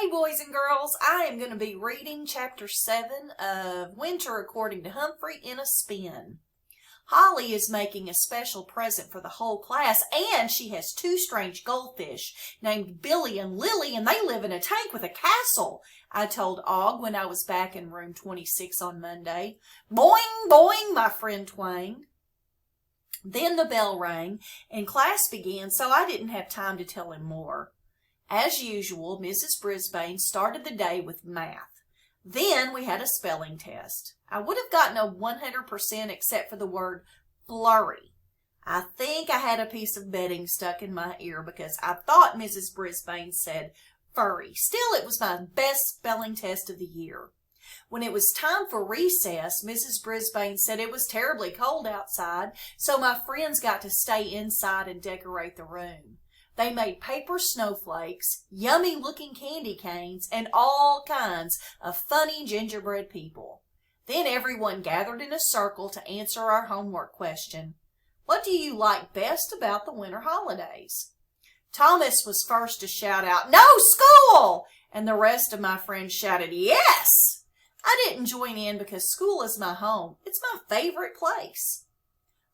Hey boys and girls, I am going to be reading chapter 7 of Winter According to Humphrey in a Spin. Holly is making a special present for the whole class, and she has two strange goldfish named Billy and Lily, and they live in a tank with a castle, I told Og when I was back in room 26 on Monday. Boing, boing, my friend twanged. Then the bell rang, and class began, so I didn't have time to tell him more. As usual, Mrs. Brisbane started the day with math. Then we had a spelling test. I would have gotten a 100% except for the word flurry. I think I had a piece of bedding stuck in my ear because I thought Mrs. Brisbane said furry. Still, it was my best spelling test of the year. When it was time for recess, Mrs. Brisbane said it was terribly cold outside, so my friends got to stay inside and decorate the room. They made paper snowflakes, yummy-looking candy canes, and all kinds of funny gingerbread people. Then everyone gathered in a circle to answer our homework question. What do you like best about the winter holidays? Thomas was first to shout out, "No school!" And the rest of my friends shouted, "Yes!" I didn't join in because school is my home. It's my favorite place.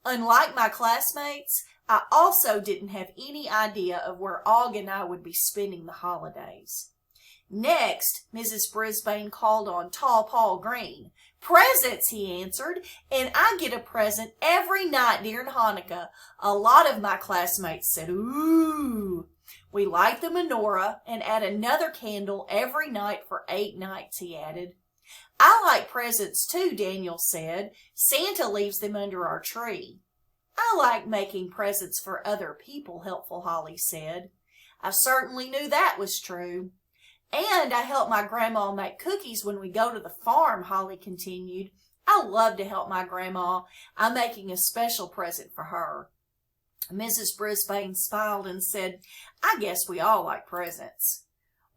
Unlike my classmates, I also didn't have any idea of where Og and I would be spending the holidays. Next, Mrs. Brisbane called on Tall Paul Green. "Presents," he answered, "and I get a present every night during Hanukkah." A lot of my classmates said, "Ooh." We light the menorah and add another candle every night for 8 nights, he added. "I like presents too," Daniel said. "Santa leaves them under our tree." "I like making presents for other people," Helpful Holly said. I certainly knew that was true. "And I help my grandma make cookies when we go to the farm," Holly continued. "I love to help my grandma. I'm making a special present for her." Mrs. Brisbane smiled and said, "I guess we all like presents."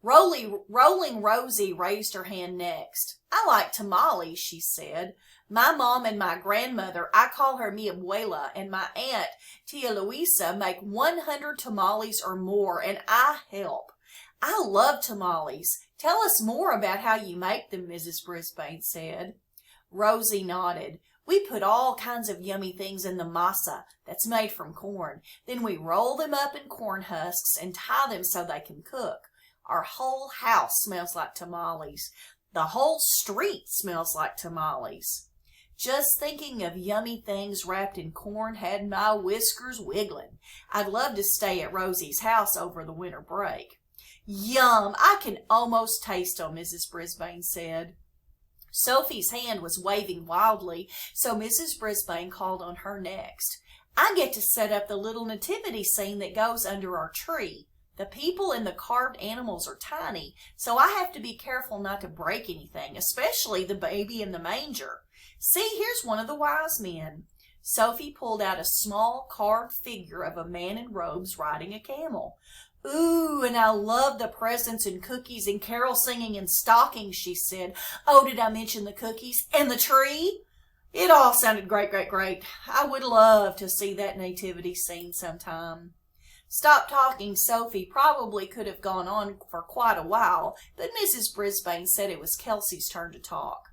Rolling Rosie raised her hand next. "I like tamales," she said. "My mom and my grandmother, I call her mi abuela, and my aunt, Tia Luisa, make 100 tamales or more, and I help. I love tamales. Tell us more about how you make them," Mrs. Brisbane said. Rosie nodded. "We put all kinds of yummy things in the masa that's made from corn. Then we roll them up in corn husks and tie them so they can cook. Our whole house smells like tamales. The whole street smells like tamales." Just thinking of yummy things wrapped in corn had my whiskers wiggling. I'd love to stay at Rosie's house over the winter break. "Yum! I can almost taste them," Mrs. Brisbane said. Sophie's hand was waving wildly, so Mrs. Brisbane called on her next. "I get to set up the little nativity scene that goes under our tree. The people and the carved animals are tiny, so I have to be careful not to break anything, especially the baby in the manger. See, here's one of the wise men." Sophie pulled out a small carved figure of a man in robes riding a camel. "Ooh, and I love the presents and cookies and carol singing and stockings," she said. "Oh, did I mention the cookies? And the tree?" It all sounded great, great, great. I would love to see that nativity scene sometime. Stop talking, Sophie probably could have gone on for quite a while, but Mrs. Brisbane said it was Kelsey's turn to talk.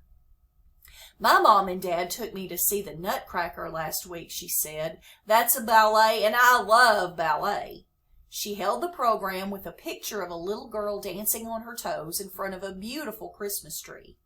"My mom and dad took me to see the Nutcracker last week," she said. "That's a ballet, and I love ballet." She held the program with a picture of a little girl dancing on her toes in front of a beautiful Christmas tree.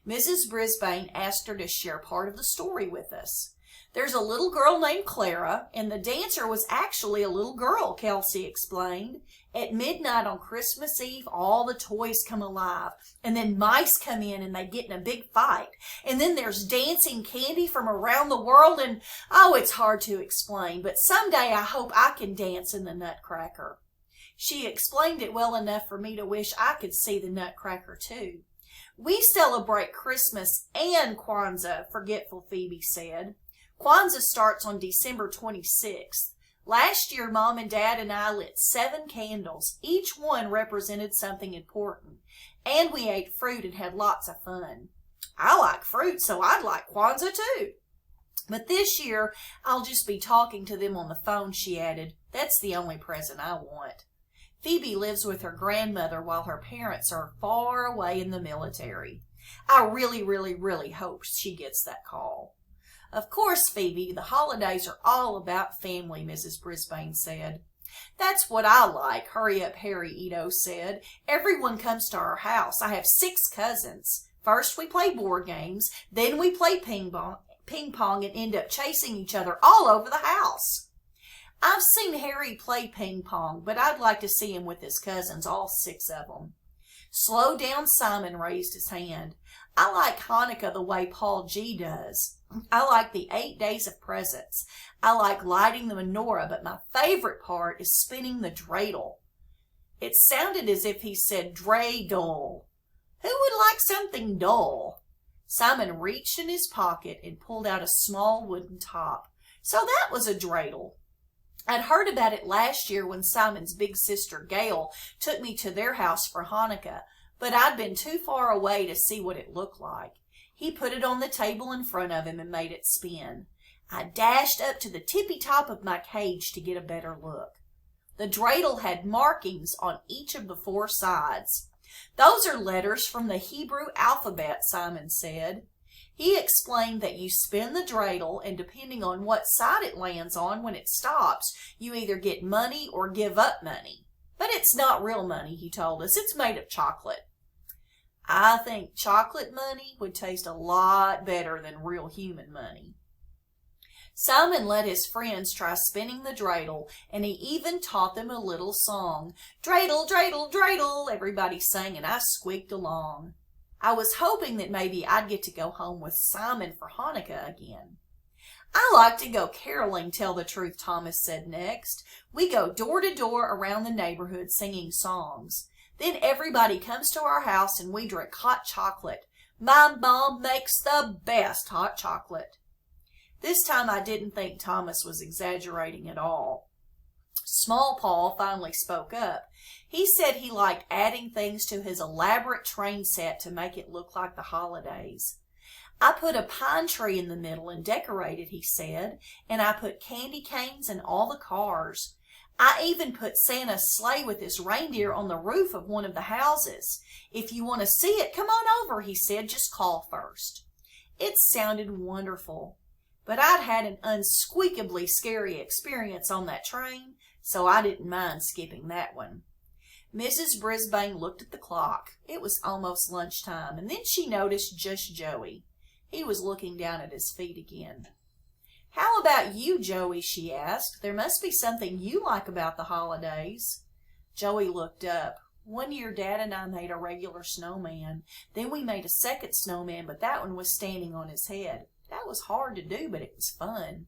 Mrs. Brisbane asked her to share part of the story with us. "There's a little girl named Clara, and the dancer was actually a little girl," Kelsey explained. "At midnight on Christmas Eve, all the toys come alive, and then mice come in and they get in a big fight. And then there's dancing candy from around the world, and oh, it's hard to explain, but someday I hope I can dance in the Nutcracker." She explained it well enough for me to wish I could see the Nutcracker too. "We celebrate Christmas and Kwanzaa," Forgetful Phoebe said. "Kwanzaa starts on December 26th. Last year, Mom and Dad and I lit 7 candles. Each one represented something important. And we ate fruit and had lots of fun." "I like fruit, so I'd like Kwanzaa too. But this year, I'll just be talking to them on the phone," she added. "That's the only present I want." Phoebe lives with her grandmother while her parents are far away in the military. I really, really, really hope she gets that call. Of course, Phoebe, the holidays are all about family, Mrs. Brisbane said. That's what I like, Hurry Up Harry Ito said. Everyone comes to our house. I have 6 cousins. First we play board games, then we play ping pong and end up chasing each other all over the house. I've seen Harry play ping pong, but I'd like to see him with his cousins, all 6 of them. Slow down, Simon raised his hand. I like Hanukkah the way Paul G. does. I like the 8 days of presents. I like lighting the menorah, but my favorite part is spinning the dreidel. It sounded as if he said dreidel. Who would like something dull? Simon reached in his pocket and pulled out a small wooden top. So that was a dreidel. I'd heard about it last year when Simon's big sister Gail took me to their house for Hanukkah, but I'd been too far away to see what it looked like. He put it on the table in front of him and made it spin. I dashed up to the tippy top of my cage to get a better look. The dreidel had markings on each of the 4 sides. Those are letters from the Hebrew alphabet, Simon said. He explained that you spin the dreidel, and depending on what side it lands on when it stops, you either get money or give up money. But it's not real money, he told us. It's made of chocolate. I think chocolate money would taste a lot better than real human money. Simon let his friends try spinning the dreidel, and he even taught them a little song. Dreidel, dreidel, dreidel, everybody sang, and I squeaked along. I was hoping that maybe I'd get to go home with Simon for Hanukkah again. I like to go caroling, tell the truth, Thomas said next. We go door to door around the neighborhood singing songs. Then everybody comes to our house and we drink hot chocolate. My mom makes the best hot chocolate. This time I didn't think Thomas was exaggerating at all. Small Paul finally spoke up. He said he liked adding things to his elaborate train set to make it look like the holidays. I put a pine tree in the middle and decorated, he said, and I put candy canes in all the cars. I even put Santa's sleigh with his reindeer on the roof of one of the houses. If you want to see it, come on over, he said. Just call first. It sounded wonderful, but I'd had an unsqueakably scary experience on that train, so I didn't mind skipping that one. Mrs. Brisbane looked at the clock. It was almost lunchtime, and then she noticed just Joey. He was looking down at his feet again. How about you, Joey, she asked. There must be something you like about the holidays. Joey looked up. One year Dad and I made a regular snowman. Then we made a second snowman, but that one was standing on his head. That was hard to do, but it was fun.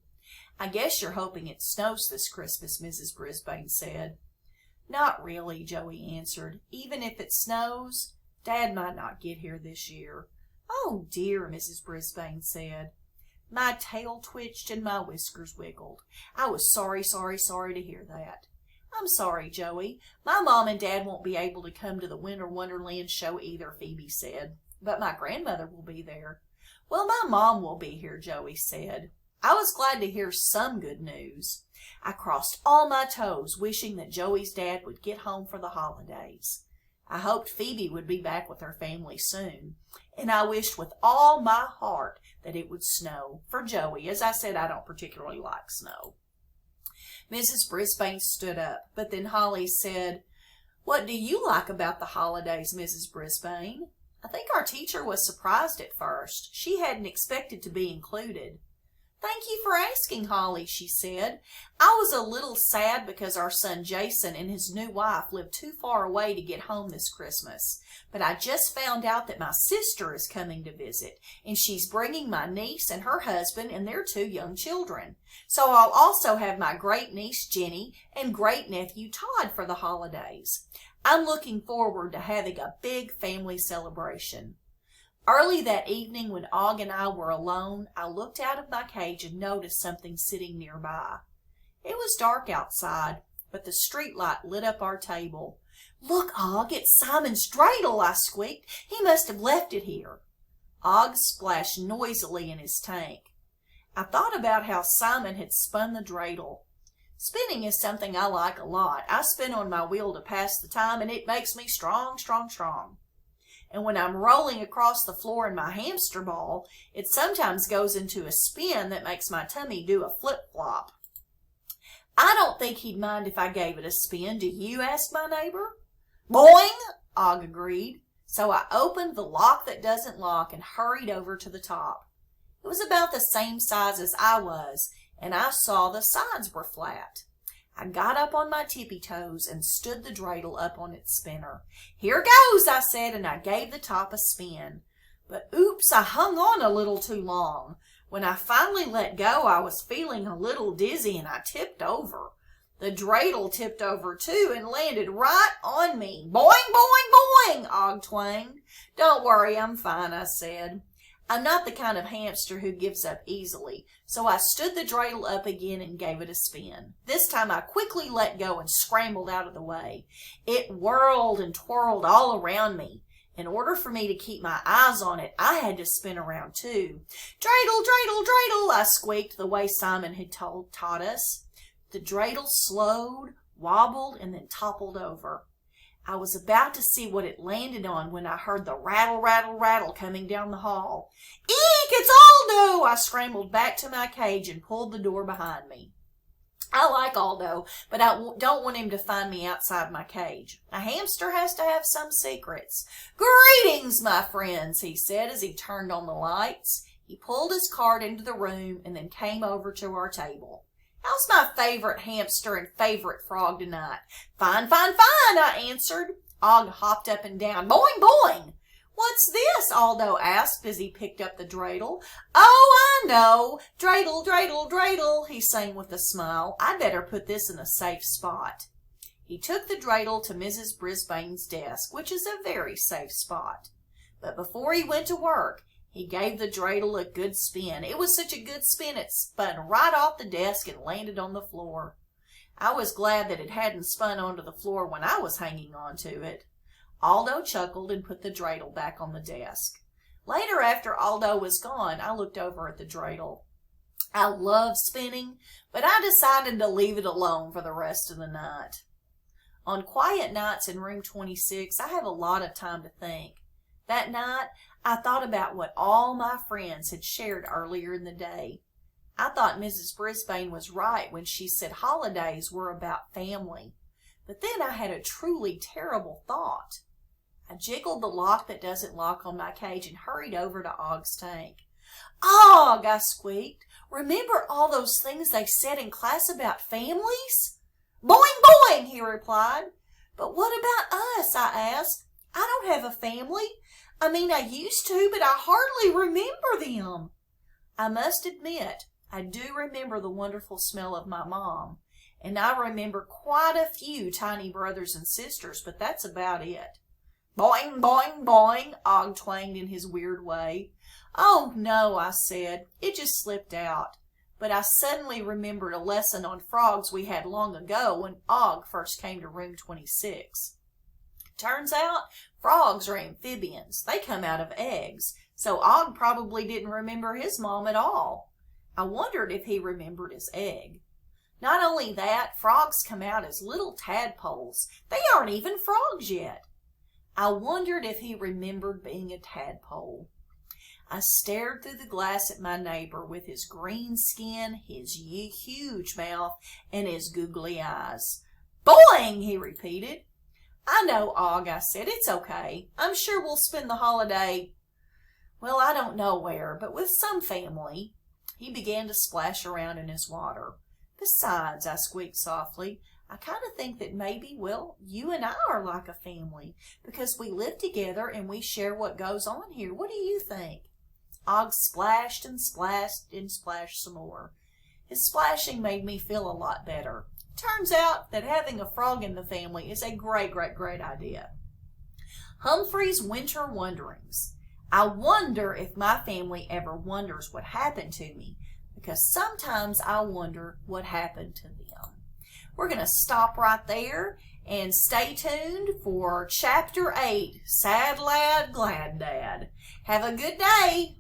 I guess you're hoping it snows this Christmas, Mrs. Brisbane said. Not really, Joey answered. Even if it snows, Dad might not get here this year. Oh dear, Mrs. Brisbane said. My tail twitched and my whiskers wiggled. I was sorry to hear that. I'm sorry, Joey. My mom and Dad won't be able to come to the Winter Wonderland show either, Phoebe said. But my grandmother will be there. Well, my mom will be here, Joey said. I was glad to hear some good news. I crossed all my toes, wishing that Joey's dad would get home for the holidays. I hoped Phoebe would be back with her family soon, and I wished with all my heart that it would snow for Joey. As I said, I don't particularly like snow. Mrs. Brisbane stood up, but then Holly said, What do you like about the holidays, Mrs. Brisbane? I think our teacher was surprised at first. She hadn't expected to be included. Thank you for asking, Holly, she said. I was a little sad because our son Jason and his new wife live too far away to get home this Christmas. But I just found out that my sister is coming to visit, and she's bringing my niece and her husband and their 2 young children. So I'll also have my great-niece Jenny and great-nephew Todd for the holidays. I'm looking forward to having a big family celebration. Early that evening when Og and I were alone, I looked out of my cage and noticed something sitting nearby. It was dark outside, but the street light lit up our table. Look, Og, it's Simon's dreidel, I squeaked. He must have left it here. Og splashed noisily in his tank. I thought about how Simon had spun the dreidel. Spinning is something I like a lot. I spin on my wheel to pass the time, and it makes me strong, strong, strong. And when I'm rolling across the floor in my hamster ball, it sometimes goes into a spin that makes my tummy do a flip-flop. I don't think he'd mind if I gave it a spin, do you? Asked my neighbor. Boing, Og agreed. So I opened the lock that doesn't lock and hurried over to the top. It was about the same size as I was, and I saw the sides were flat. I got up on my tippy toes and stood the dreidel up on its spinner. Here goes, I said, and I gave the top a spin. But oops, I hung on a little too long. When I finally let go, I was feeling a little dizzy and I tipped over. The dreidel tipped over too and landed right on me. Boing, boing, boing, Og twanged. Don't worry, I'm fine, I said. I'm not the kind of hamster who gives up easily, so I stood the dreidel up again and gave it a spin. This time I quickly let go and scrambled out of the way. It whirled and twirled all around me. In order for me to keep my eyes on it, I had to spin around too. Dreidel, dreidel, dreidel, I squeaked the way Simon had taught us. The dreidel slowed, wobbled, and then toppled over. I was about to see what it landed on when I heard the rattle, rattle, rattle coming down the hall. Eek, it's Aldo! I scrambled back to my cage and pulled the door behind me. I like Aldo, but I don't want him to find me outside my cage. A hamster has to have some secrets. Greetings, my friends, he said as he turned on the lights. He pulled his cart into the room and then came over to our table. How's my favorite hamster and favorite frog tonight? Fine, fine, fine, I answered. Og hopped up and down. Boing, boing. What's this? Aldo asked as he picked up the dreidel. Oh, I know. Dreidel, dreidel, dreidel, he sang with a smile. I'd better put this in a safe spot. He took the dreidel to Mrs. Brisbane's desk, which is a very safe spot. But before he went to work, he gave the dreidel a good spin. It was such a good spin it spun right off the desk and landed on the floor. I was glad that it hadn't spun onto the floor when I was hanging on to it. Aldo chuckled and put the dreidel back on the desk. Later, after Aldo was gone, I looked over at the dreidel. I love spinning, but I decided to leave it alone for the rest of the night. On quiet nights in room 26, I have a lot of time to think. That night, I thought about what all my friends had shared earlier in the day. I thought Mrs. Brisbane was right when she said holidays were about family. But then I had a truly terrible thought. I jiggled the lock that doesn't lock on my cage and hurried over to Og's tank. Og, I squeaked, remember all those things they said in class about families? Boing, boing, he replied. But what about us? I asked. I don't have a family. I mean, I used to, but I hardly remember them. I must admit, I do remember the wonderful smell of my mom, and I remember quite a few tiny brothers and sisters, but that's about it. Boing, boing, boing, Og twanged in his weird way. Oh, no, I said. It just slipped out. But I suddenly remembered a lesson on frogs we had long ago when Og first came to room 26. Turns out, frogs are amphibians. They come out of eggs, so Og probably didn't remember his mom at all. I wondered if he remembered his egg. Not only that, frogs come out as little tadpoles. They aren't even frogs yet. I wondered if he remembered being a tadpole. I stared through the glass at my neighbor with his green skin, his huge mouth, and his googly eyes. Boing, he repeated. I know, Og, I said. It's okay. I'm sure we'll spend the holiday, well, I don't know where, but with some family. He began to splash around in his water. Besides, I squeaked softly, I kind of think that maybe, well, you and I are like a family because we live together and we share what goes on here. What do you think? Og splashed and splashed and splashed some more. His splashing made me feel a lot better. Turns out that having a frog in the family is a great, great, great idea. Humphrey's Winter Wonderings. I wonder if my family ever wonders what happened to me, because sometimes I wonder what happened to them. We're going to stop right there and stay tuned for Chapter 8, Sad Lad, Glad Dad. Have a good day.